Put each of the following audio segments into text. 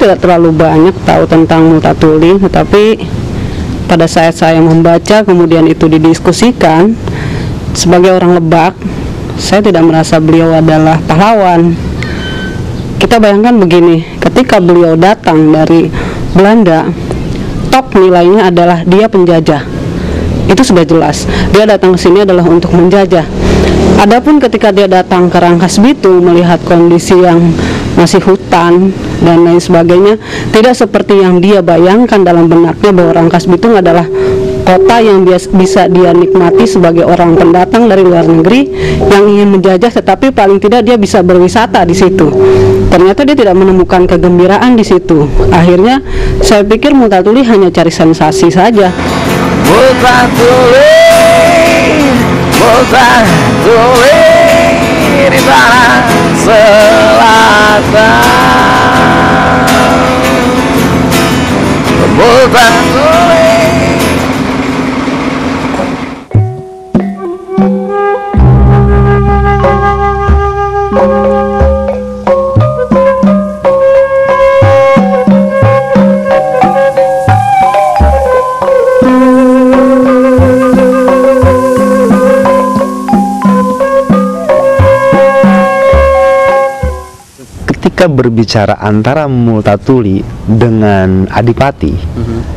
tidak terlalu banyak tahu tentang Multatuli, tetapi pada saat saya membaca kemudian itu didiskusikan, sebagai orang Lebak, saya tidak merasa beliau adalah pahlawan. Kita bayangkan begini, ketika beliau datang dari Belanda, top nilainya adalah dia penjajah. Itu sudah jelas. Dia datang ke sini adalah untuk menjajah. Adapun ketika dia datang ke Rangkas Bitung melihat kondisi yang masih hutan dan lain sebagainya, tidak seperti yang dia bayangkan dalam benaknya bahwa Rangkas Bitung adalah kota yang bisa dia nikmati sebagai orang pendatang dari luar negeri yang ingin menjajah, tetapi paling tidak dia bisa berwisata di situ. Ternyata dia tidak menemukan kegembiraan di situ. Akhirnya saya pikir Multatuli hanya cari sensasi saja. Multatuli di tanah selatan. Multatuli. Ketika berbicara antara Multatuli dengan Adipati,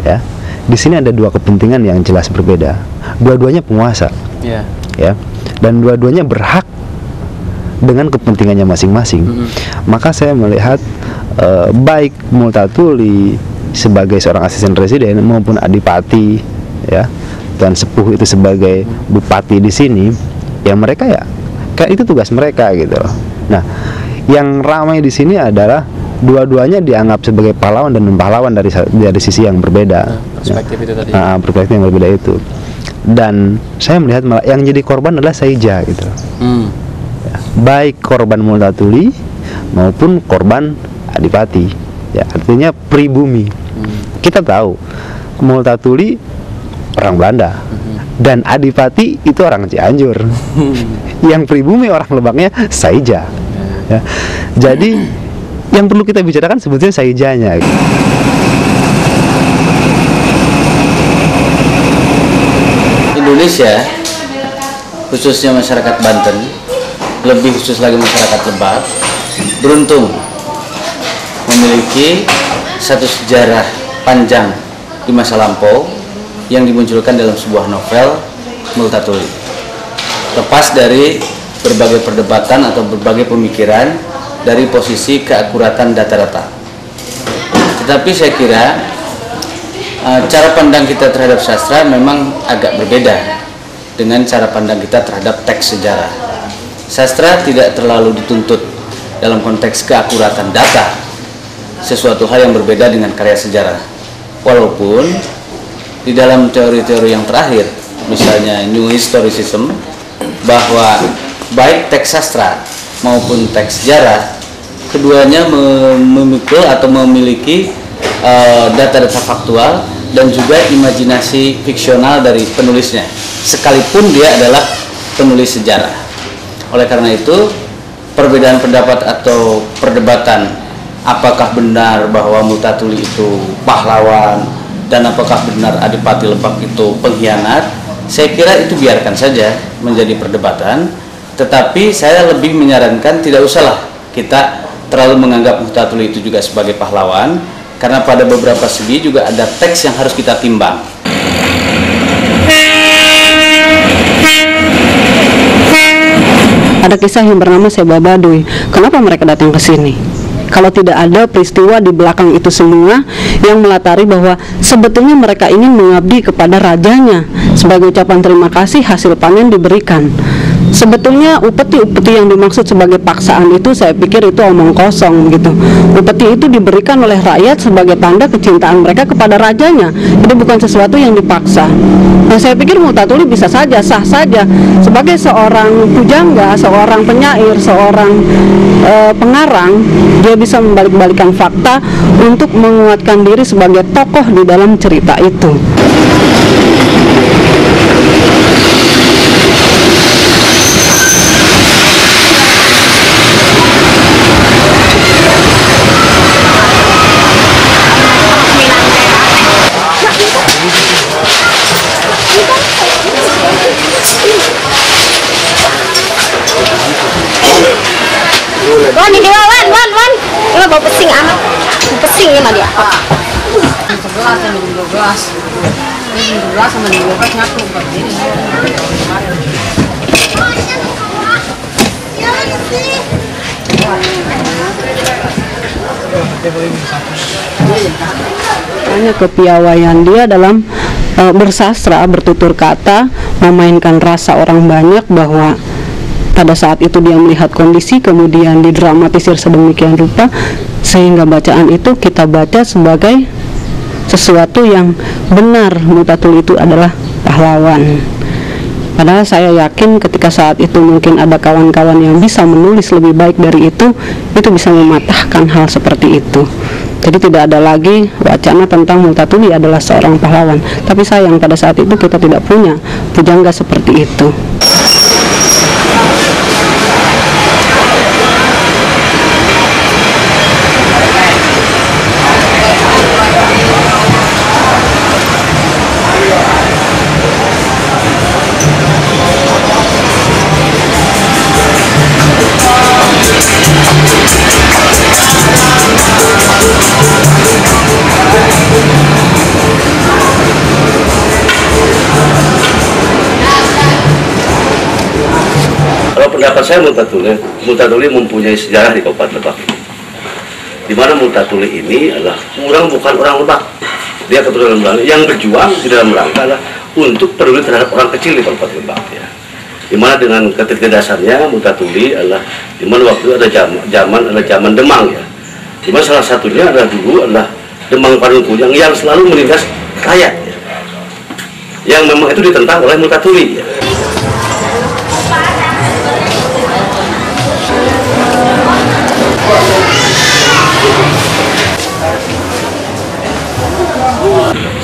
ya, di sini ada dua kepentingan yang jelas berbeda. Dua-duanya penguasa, ya, dan dua-duanya berhak dengan kepentingannya masing-masing. Maka saya melihat baik Multatuli sebagai seorang asisten presiden maupun Adipati, ya, Tuan Sepuh itu sebagai bupati di sini, ya mereka ya, kayak itu tugas mereka gitu. Nah, yang ramai di sini adalah dua-duanya dianggap sebagai pahlawan dan non-pahlawan dari sisi yang berbeda. Perspektif itu tadi. Perspektif yang berbeda itu. Dan saya melihat malah yang jadi korban adalah Saija gitu. Ya, baik korban Multatuli maupun korban Adipati. Ya, artinya pribumi. Kita tahu Multatuli orang Belanda dan Adipati itu orang Cianjur. Yang pribumi orang Lebaknya Saija. Ya. Jadi yang perlu kita bicarakan sebetulnya Saijanya. Indonesia, khususnya masyarakat Banten, lebih khusus lagi masyarakat Lebak, beruntung memiliki satu sejarah panjang di masa lampau yang dimunculkan dalam sebuah novel Multatuli. Lepas dari berbagai perdebatan atau berbagai pemikiran dari posisi keakuratan data-data. Tetapi saya kira cara pandang kita terhadap sastra memang agak berbeda dengan cara pandang kita terhadap teks sejarah. Sastra tidak terlalu dituntut dalam konteks keakuratan data, sesuatu hal yang berbeda dengan karya sejarah. Walaupun di dalam teori-teori yang terakhir, misalnya New Historicism, bahwa baik teks sastra maupun teks sejarah, keduanya memikul atau memiliki data-data faktual dan juga imajinasi fiksional dari penulisnya, sekalipun dia adalah penulis sejarah. Oleh karena itu, perbedaan pendapat atau perdebatan apakah benar bahwa Multatuli itu pahlawan dan apakah benar Adipati Lebak itu pengkhianat, saya kira itu biarkan saja menjadi perdebatan. Tetapi saya lebih menyarankan tidak usahlah kita terlalu menganggap Multatuli itu juga sebagai pahlawan, karena pada beberapa segi juga ada teks yang harus kita timbang. Ada kisah yang bernama Seba Baduy. Kenapa mereka datang ke sini? Kalau tidak ada peristiwa di belakang itu semua yang melatari bahwa sebetulnya mereka ingin mengabdi kepada rajanya sebagai ucapan terima kasih hasil panen diberikan. Sebetulnya upeti-upeti yang dimaksud sebagai paksaan itu saya pikir itu omong kosong gitu. Upeti itu diberikan oleh rakyat sebagai tanda kecintaan mereka kepada rajanya. Itu bukan sesuatu yang dipaksa. Nah, saya pikir Multatuli bisa saja, sah saja sebagai seorang pujangga, seorang penyair, seorang pengarang, dia bisa membalik-balikan fakta untuk menguatkan diri sebagai tokoh di dalam cerita itu. bawa pesing anak. Pesing sama dia. 11 sama 12. Ini 12 sama 12 nyatu seperti ini. Hanya kepiawaian dia dalam bersastra, bertutur kata, memainkan rasa orang banyak, bahwa pada saat itu dia melihat kondisi kemudian didramatisir sedemikian rupa sehingga bacaan itu kita baca sebagai sesuatu yang benar, Multatuli itu adalah pahlawan. Padahal saya yakin ketika saat itu mungkin ada kawan-kawan yang bisa menulis lebih baik dari itu bisa mematahkan hal seperti itu. Jadi tidak ada lagi wacana tentang Multatuli adalah seorang pahlawan. Tapi sayang pada saat itu kita tidak punya pujangga seperti itu. Pendapat saya Multatuli mempunyai sejarah di Kabupaten Lebak, di mana Multatuli ini adalah bukan orang Lebak, dia keturunan Belanda yang berjuang di dalam rangka untuk peduli terhadap orang kecil di Kabupaten Lebak, ya. Di mana dengan ketegasannya Multatuli adalah di mana waktu itu ada zaman Demang, ya. Di mana salah satunya adalah dulu adalah Demang Padung Kujang yang selalu menindas rakyat, ya. Yang memang itu ditentang oleh Multatuli, ya.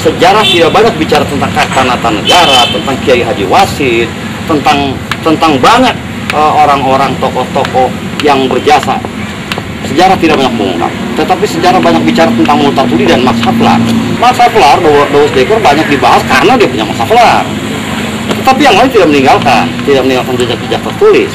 Sejarah tidak banyak bicara tentang Kartanegara, tentang Kiai Haji Wasid, tentang banyak orang-orang tokoh-tokoh yang berjasa. Sejarah tidak banyak mengungkap, tetapi sejarah banyak bicara tentang Multatuli dan Max Havelaar. Max Havelaar, Douwe Dekker banyak dibahas karena dia punya Max Havelaar. Tetapi yang lain tidak meninggalkan jejak-jejak tertulis.